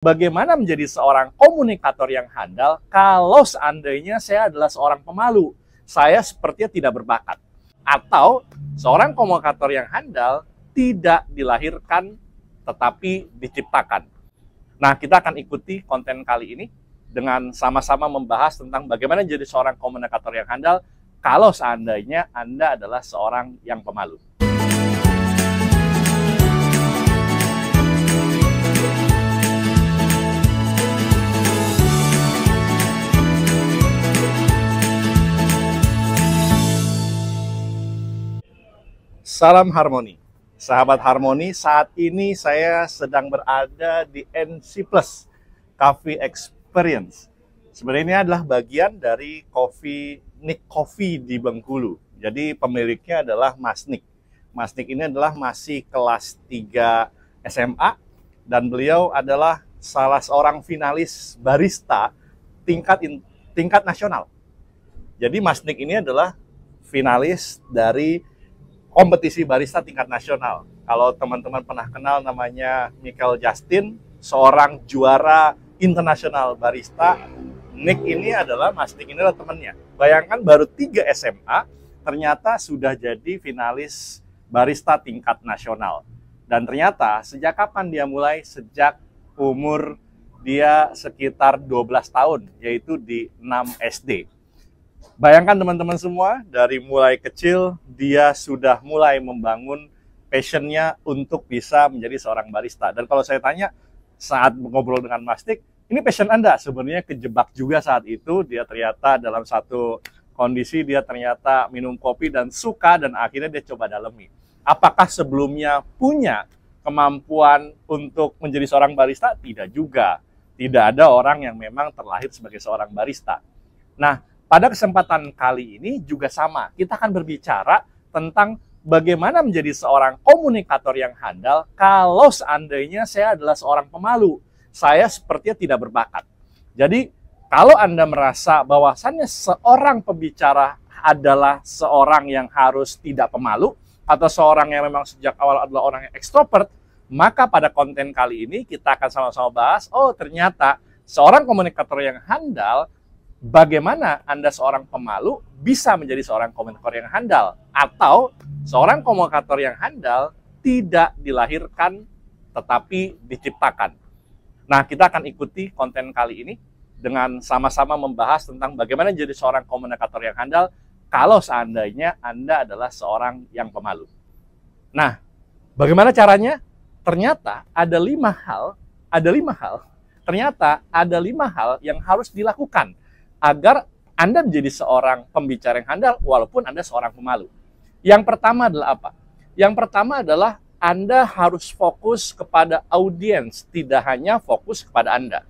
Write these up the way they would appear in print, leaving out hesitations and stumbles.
Bagaimana menjadi seorang komunikator yang handal kalau seandainya saya adalah seorang pemalu? Saya sepertinya tidak berbakat. Atau seorang komunikator yang handal tidak dilahirkan tetapi diciptakan. Nah, kita akan ikuti konten kali ini dengan sama-sama membahas tentang bagaimana menjadi seorang komunikator yang handal kalau seandainya Anda adalah seorang yang pemalu. Salam harmoni, sahabat harmoni. Saat ini saya sedang berada di NC Plus Coffee Experience. Sebenarnya ini adalah bagian dari Nick Coffee di Bengkulu. Jadi pemiliknya adalah Mas Nick. Mas Nick ini adalah masih kelas 3 SMA dan beliau adalah salah seorang finalis barista tingkat nasional. Jadi Mas Nick ini adalah finalis dari kompetisi barista tingkat nasional. Kalau teman-teman pernah kenal namanya Michael Justin, seorang juara internasional barista, Nick ini adalah, Mas Nick ini adalah temannya. Bayangkan baru 3 SMA, ternyata sudah jadi finalis barista tingkat nasional. Dan ternyata sejak kapan dia mulai? Sejak umur dia sekitar 12 tahun, yaitu di 6 SD. Bayangkan teman-teman semua, dari mulai kecil dia sudah mulai membangun passionnya untuk bisa menjadi seorang barista. Dan kalau saya tanya saat ngobrol dengan Mas Nick, ini passion Anda? Sebenarnya kejebak juga saat itu. Dia ternyata dalam satu kondisi dia ternyata minum kopi dan suka, dan akhirnya dia coba dalami. Apakah sebelumnya punya kemampuan untuk menjadi seorang barista? Tidak juga. Tidak ada orang yang memang terlahir sebagai seorang barista. Nah, pada kesempatan kali ini juga sama, kita akan berbicara tentang bagaimana menjadi seorang komunikator yang handal kalau seandainya saya adalah seorang pemalu. Saya sepertinya tidak berbakat. Jadi, kalau Anda merasa bahwasannya seorang pembicara adalah seorang yang harus tidak pemalu, atau seorang yang memang sejak awal adalah orang yang ekstrovert, maka pada konten kali ini kita akan sama-sama bahas, oh ternyata seorang komunikator yang handal, bagaimana Anda seorang pemalu bisa menjadi seorang komunikator yang handal, atau seorang komunikator yang handal tidak dilahirkan tetapi diciptakan. Nah, kita akan ikuti konten kali ini dengan sama-sama membahas tentang bagaimana menjadi seorang komunikator yang handal kalau seandainya Anda adalah seorang yang pemalu. Nah, bagaimana caranya? Ternyata ada 5 hal yang harus dilakukan agar Anda menjadi seorang pembicara yang handal walaupun Anda seorang pemalu. Yang pertama adalah apa? Yang pertama adalah Anda harus fokus kepada audiens, tidak hanya fokus kepada Anda.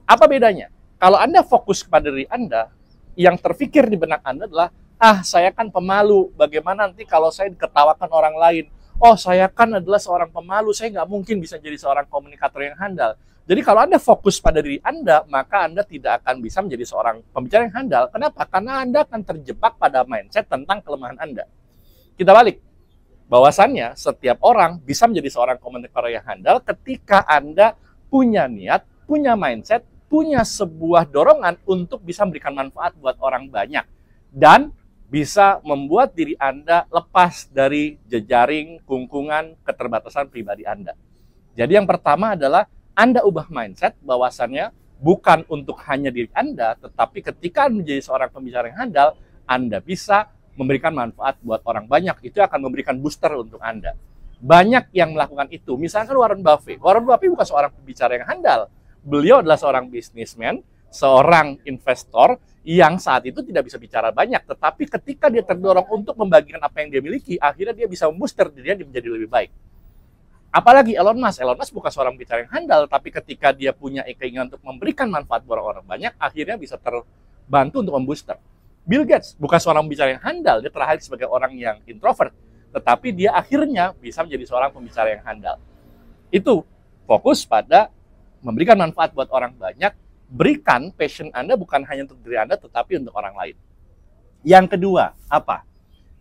Apa bedanya? Kalau Anda fokus kepada diri Anda, yang terfikir di benak Anda adalah, saya kan pemalu, bagaimana nanti kalau saya diketawakan orang lain? Oh, saya kan adalah seorang pemalu, saya nggak mungkin bisa jadi seorang komunikator yang handal. Jadi kalau Anda fokus pada diri Anda, maka Anda tidak akan bisa menjadi seorang pembicara yang handal. Kenapa? Karena Anda akan terjebak pada mindset tentang kelemahan Anda. Kita balik. Bahwasannya setiap orang bisa menjadi seorang komunikator yang handal ketika Anda punya niat, punya mindset, punya sebuah dorongan untuk bisa memberikan manfaat buat orang banyak. Dan bisa membuat diri Anda lepas dari jejaring, kungkungan, keterbatasan pribadi Anda. Jadi yang pertama adalah Anda ubah mindset bahwasannya bukan untuk hanya diri Anda, tetapi ketika menjadi seorang pembicara yang handal, Anda bisa memberikan manfaat buat orang banyak. Itu akan memberikan booster untuk Anda. Banyak yang melakukan itu. Misalkan Warren Buffett. Warren Buffett bukan seorang pembicara yang handal. Beliau adalah seorang bisnismen, seorang investor yang saat itu tidak bisa bicara banyak. Tetapi ketika dia terdorong untuk membagikan apa yang dia miliki, akhirnya dia bisa membooster dirinya menjadi lebih baik. Apalagi Elon Musk. Elon Musk bukan seorang bicara yang handal, tapi ketika dia punya keinginan untuk memberikan manfaat buat orang banyak, akhirnya bisa terbantu untuk membooster. Bill Gates bukan seorang pembicara yang handal, dia terlahir sebagai orang yang introvert, tetapi dia akhirnya bisa menjadi seorang pembicara yang handal. Itu fokus pada memberikan manfaat buat orang banyak, berikan passion Anda bukan hanya untuk diri Anda, tetapi untuk orang lain. Yang kedua, apa?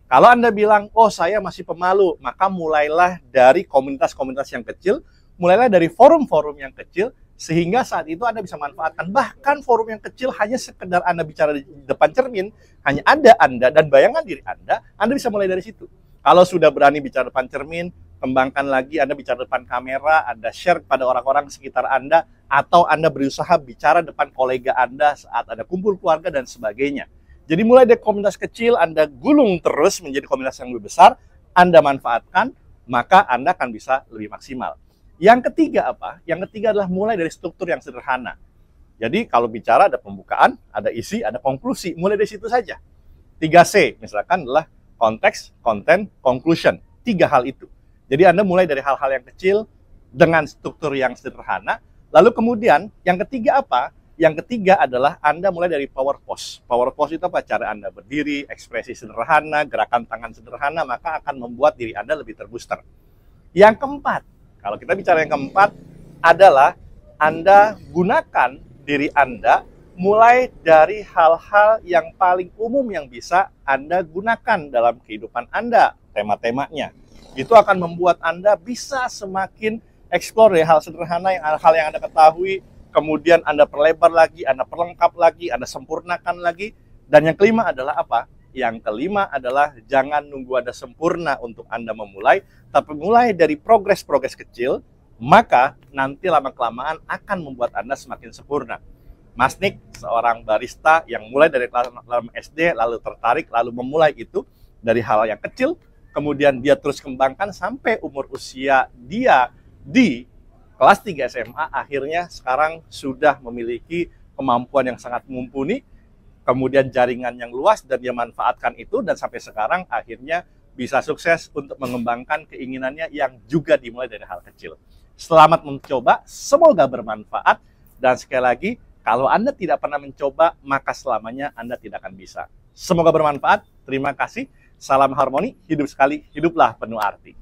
Kalau Anda bilang, oh saya masih pemalu, maka mulailah dari komunitas-komunitas yang kecil, mulailah dari forum-forum yang kecil, Sehingga saat itu Anda bisa manfaatkan. Bahkan forum yang kecil hanya sekedar Anda bicara di depan cermin, hanya ada Anda dan bayangan diri Anda bisa mulai dari situ. Kalau sudah berani bicara depan cermin, kembangkan lagi, Anda bicara depan kamera, Anda share kepada orang-orang sekitar Anda, atau Anda berusaha bicara depan kolega Anda saat ada kumpul keluarga dan sebagainya. Jadi mulai dari komunitas kecil, Anda gulung terus menjadi komunitas yang lebih besar, Anda manfaatkan, maka Anda akan bisa lebih maksimal. Yang ketiga apa? Yang ketiga adalah mulai dari struktur yang sederhana. Jadi kalau bicara ada pembukaan, ada isi, ada konklusi. Mulai dari situ saja. 3C misalkan adalah konteks, konten, conclusion. 3 hal itu. Jadi Anda mulai dari hal-hal yang kecil dengan struktur yang sederhana. Lalu kemudian yang ketiga apa? Yang ketiga adalah Anda mulai dari power pose. Power pose itu apa? Cara Anda berdiri, ekspresi sederhana, gerakan tangan sederhana, maka akan membuat diri Anda lebih terbooster. Yang keempat, kalau kita bicara yang keempat adalah Anda gunakan diri Anda mulai dari hal-hal yang paling umum yang bisa Anda gunakan dalam kehidupan Anda, tema-temanya. Itu akan membuat Anda bisa semakin explore hal sederhana, hal yang Anda ketahui, kemudian Anda perlebar lagi, Anda perlengkap lagi, Anda sempurnakan lagi. Dan yang kelima adalah apa? Yang kelima adalah jangan nunggu Anda sempurna untuk Anda memulai, tapi mulai dari progres-progres kecil, maka nanti lama-kelamaan akan membuat Anda semakin sempurna. Mas Nick, seorang barista yang mulai dari kelas SD, lalu tertarik, lalu memulai itu dari hal yang kecil, kemudian dia terus kembangkan sampai umur usia dia di kelas 3 SMA, akhirnya sekarang sudah memiliki kemampuan yang sangat mumpuni, kemudian jaringan yang luas, dan dia manfaatkan itu, dan sampai sekarang akhirnya bisa sukses untuk mengembangkan keinginannya yang juga dimulai dari hal kecil. Selamat mencoba, semoga bermanfaat, dan sekali lagi, kalau Anda tidak pernah mencoba, maka selamanya Anda tidak akan bisa. Semoga bermanfaat, terima kasih, salam harmoni, hidup sekali, hiduplah penuh arti.